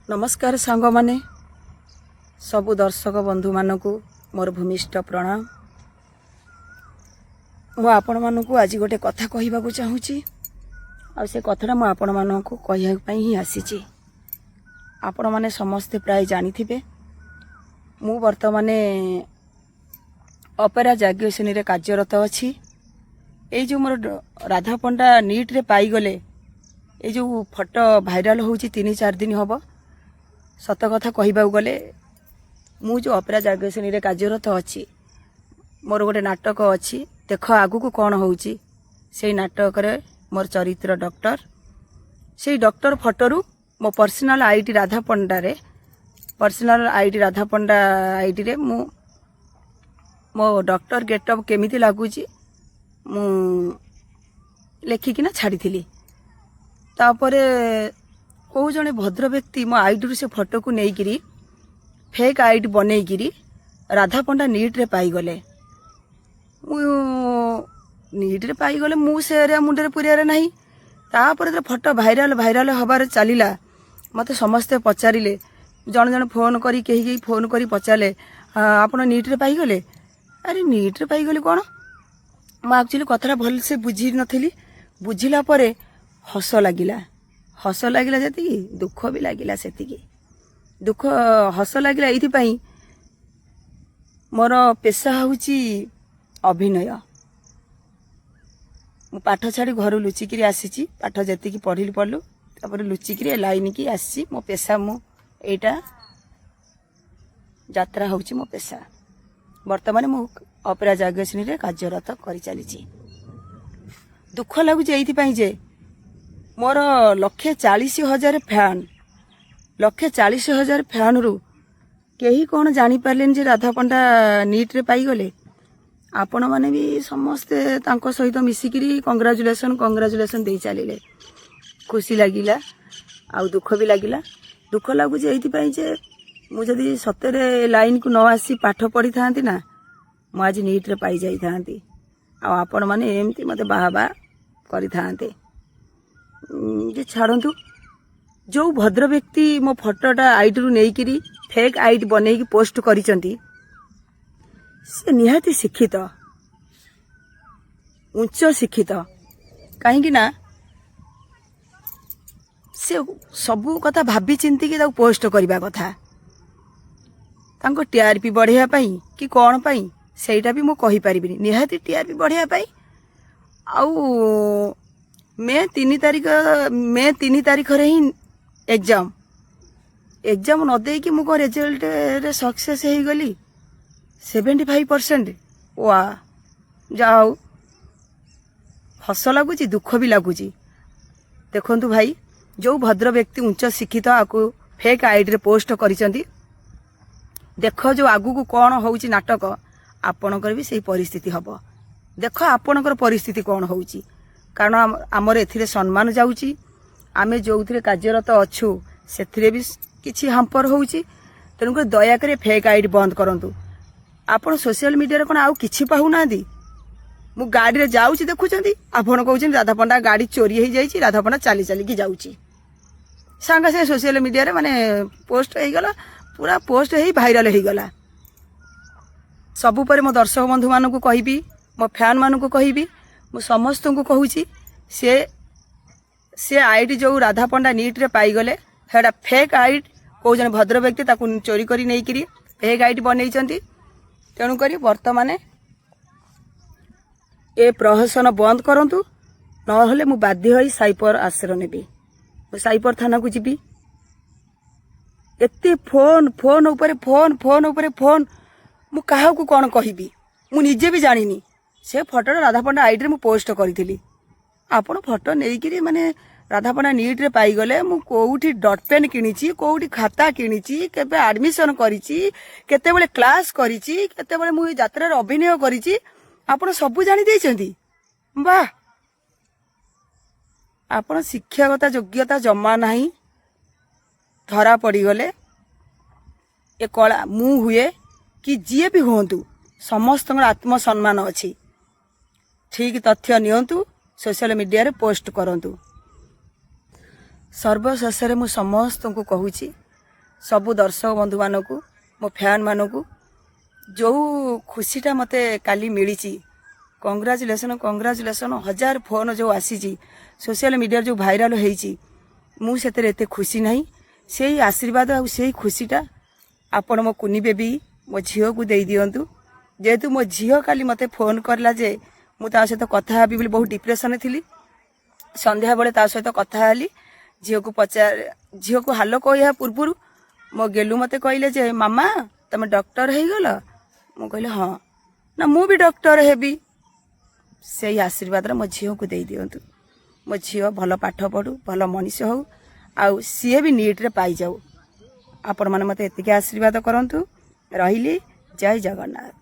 नमस्कार सांग माने सबु दर्शक बंधु मानक मोर भूमिष्ठ प्रणाम। मु आपण मानक आज गोटे कथा कहवा चाहूँगी आ से कथाटा मु आपण मानक कहवाई ही आसी। आपण माने समस्ते प्राय जानी थे मु वर्तमान अपेरा जाग्यश्रेणी रे कार्यरत अच्छी। ये जो मोर राधा पंडा नीट रे पाईगले ये जो फोटो भाइराल हो 3-4 दिन हम सत कथा कहवा गले मु जो अपेरा जाग्यश्रेणी रे कार्यरत अच्छी मोर गोटे नाटक अच्छी देख आगु को कौन होउची से नाटक रे मोर चरित्र डॉक्टर से डॉक्टर फोटोरू मो पर्सनल आईडी राधा पंडा रे पर्सनल आईडी राधा पंडा आईडी रे मु मो डॉक्टर गेटअप केमिति लागुची मु लेखिकिना छाड़ी तापरे कौ जने भद्र व्यक्ति मो आईडी से फोटो को नेइकिरी फेक आईडी बनईकिरी राधा पंडा नीट रे पाईगले नीट रे पाईगले मु से मुंडे पुरियारे नहीं। तापर फोटो भाइराल भाइराल हबार चलिला मते समस्ते पचारिले जन जन फोन करी कही फोन करी पचारे आपण नीट रे पाईगले। अरे नीट रे पाईगले कौन मु एक्चुअली कथा भल से बुझी नथिली बुझिला परे हस लागिला जति दुख भी लागिला सेतिकी दुख हस लागिला एइथि मोर पेशा होउची अभिनय। मु पाठ छाड़ी घर लुचिकी आसी पाठ जी पढ़लु तापर लुचिकी लाइन की आसी मो पेशा मु एटा यात्रा होउची मो पेशा। वर्तमान मु अपेरा जाग्यश्रेणी रे कार्यरत करि चली। दुख लगुच एइथि जे मोर 1,40,000 फैन 1,40,000 फैन रु केही कौन जानी पारलेन जे राधा पंडा नीट रे पाईगले। आपण माने भी समस्ते तांको सहित मिसिकिरी कंग्राचुलेशन दे चलिले। खुशी लागिला आ दुख भी लागिला। दुख लगुच एइथि जे मु जदि सतेरे लाइन को न आसी पाठ पढ़ी थांती ना मु आज नीट रे पाई जाई थांती आ आपण माने एमती मते बाहा करि थांते। जे छाड़ू जो भद्र व्यक्ति मो फोटोटा आईडी रु नेइकिरी फेक आईडी बनईकी पोस्ट करिसंती से निहाती शिक्षित उच्च शिक्षित कहीं ना से सबू कथा भाभी चिंती कि पोस्ट करने कथा तांको टीआरपी बढ़िया पाई कि कौन पाई सेटा भी मु कहि परिबिनी। निहाती टीआरपी बढ़िया पाई आउ मे 3 तारीख रे ही एग्जाम न दे कि मुझे रिजल्ट रे सक्सेस हो गली 75%। वाह जाओ हस लगुच दुख भी लगुच। देखंतु भाई जो भद्र व्यक्ति उच्च शिक्षित आपको फेक आईडी रे पोस्ट करिसंती देख जो आगु को कौन होउची नाटक आपणकर भी सही परिस्थिति हबो। देख आपणकर परिस्थिति कौन होउची कारण आमर एथिरे सम्मान जाउची आमे जो कार्यरत अच्छु से भी किछि हाम्पर होउची। तेणुकर दया करे फेक आईडी बंद करंतु। आपण सोशल मीडिया कौन आउ किछि पाहुना मु गाड़ी रे जाउची देखुचंती आपण कहउछन राधा पंडा गाड़ी चोरी हो जाइछि राधा पंडा चली चलिकी जाउची सांगा से सोशल मीडिया रे माने पोस्ट हो गला पूरा पोस्ट हो भाइराल हो गला। सबु पर मो दर्शक बंधु मानक कहबी मो फैन मानक कहबी मु समस्त को कहूची से आईडी जो राधा पंडा नीट रे पाईगले हेडा फेक आईडी कौ जन भद्र व्यक्ति ताकू चोरी करी नहीं करी फेक आईडी बनईचंती। तेणु करी वर्तमान ए प्रहसन बंद करंतु नहले मु बाध्य होई साइपर आश्रय नेबी साइपर थाना को जीबी। एते फोन ऊपर फोन मु काहा को कौन कहबी मु निजे भी जानिनी। से फोटो राधा पंडा आईडी रे मु पोस्ट करी आपण फोटो नेइकिरी माने राधा पंडा नीट रे पाईगले मु कोउठी डॉट पेन किनिची कोउठी खाता किनिची केबे एडमिशन करिची केते बेले क्लास करिची केते बेले मु यात्रा रे अभिनय करिची आपण सब जानि दैचंती। वाह आपण शिक्षागत योग्यता जमा नाही धरा पड़ी गले ए कला मु हुए कि जीए भी होंतु समस्त आत्मसम्मान अच्छी। ठीक तथ्य नियंतु सोशल मीडिया रे पोस्ट करंतु। सर्वशेष मु समस्त को कहूची सबु दर्शक बंधु मानक मो फैन मानक जो खुशीटा मते काली मिली कंग्राचुलेसन कंग्राचुलेसन 1000 फोन जो आसी सोशल मीडिया जो भाइराल होईची मुझे एते खुशी नहीं से आशीर्वाद आ से खुशीटा आपण मो कुनी बेबी मो झील को दे दिंतु जेहेतु मो झील काली मते फोन करला जे मु ता सहित कथा हेबी बोली बहुत डिप्रेशन थी संध्या बेले ता सहित कथा हेली झील को पचार झील को हाल कह पूर्व मो गेलु मते कहले जे मामा तुम डॉक्टर हो गल मु कहले हाँ ना मु भी डॉक्टर हेबी से आशीर्वाद मो झील को दे दिंतु मो झील भल पाठ पढ़ू भल मनीष हो आउ सी भी नीट रे पाई जाऊ आपण मैंने मत एतिक आशीर्वाद करंतु रहिली जय जगन्नाथ।